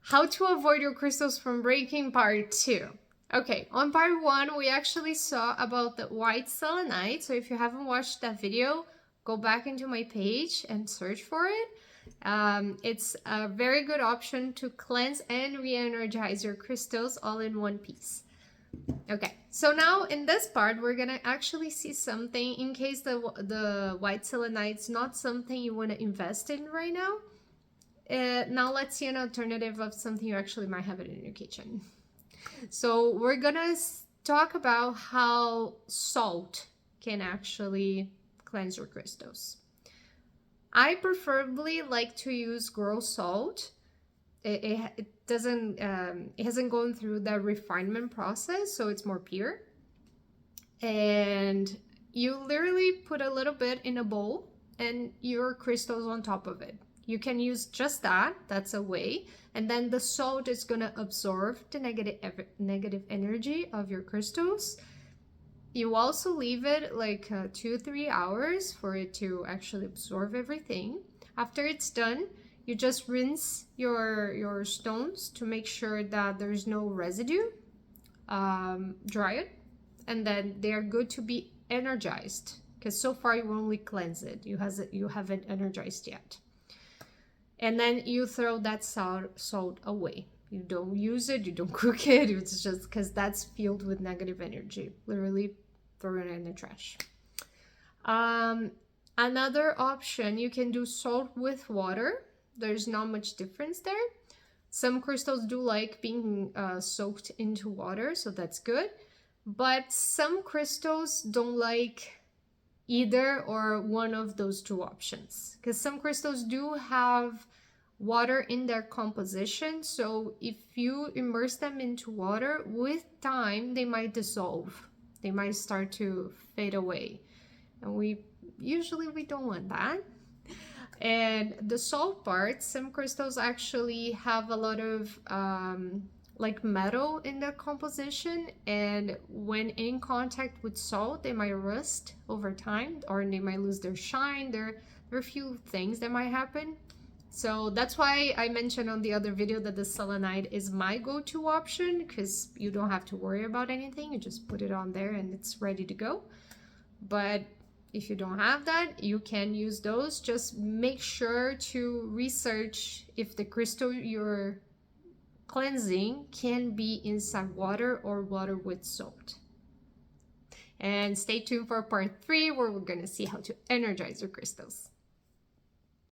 How to avoid your crystals from breaking, part 2. Okay, on part 1, we actually saw about the white selenite. So if you haven't watched that video, go back into my page and search for it. It's a very good option to cleanse and re-energize your crystals all in one piece. Okay, so now in this part, we're gonna actually see something in case the white selenite's not something you want to invest in right now. Now let's see an alternative of something you actually might have it in your kitchen. So we're gonna talk about how salt can actually cleanse your crystals. I preferably like to use grow salt. It doesn't it hasn't gone through the refinement process, so it's more pure. And you literally put a little bit in a bowl and your crystals on top of it. You can use just that, that's a way, and then the salt is gonna absorb the negative energy of your crystals. You also leave it like 2-3 hours for it to actually absorb everything. After it's done, you just rinse your stones to make sure that there's no residue. Dry it, and then they are good to be energized, because so far you only cleanse it. You haven't energized yet. And then you throw that salt away. You don't use it, you don't cook it. It's just because that's filled with negative energy. Literally throw it in the trash. Another option, you can do salt with water. There's not much difference there. Some crystals do like being soaked into water, so that's good. But some crystals don't like either or one of those two options, because some crystals do have water in their composition. So if you immerse them into water, with time they might dissolve, they might start to fade away, and we don't want that. And the salt part, some crystals actually have a lot of like metal in their composition, and when in contact with salt they might rust over time, or they might lose their shine. There are a few things that might happen. So that's why I mentioned on the other video that the selenite is my go-to option, because you don't have to worry about anything. You just put it on there and it's ready to go. But if you don't have that, you can use those. Just make sure to research if the crystal you're cleansing can be inside water or water with salt. And stay tuned for part 3, where we're going to see how to energize your crystals.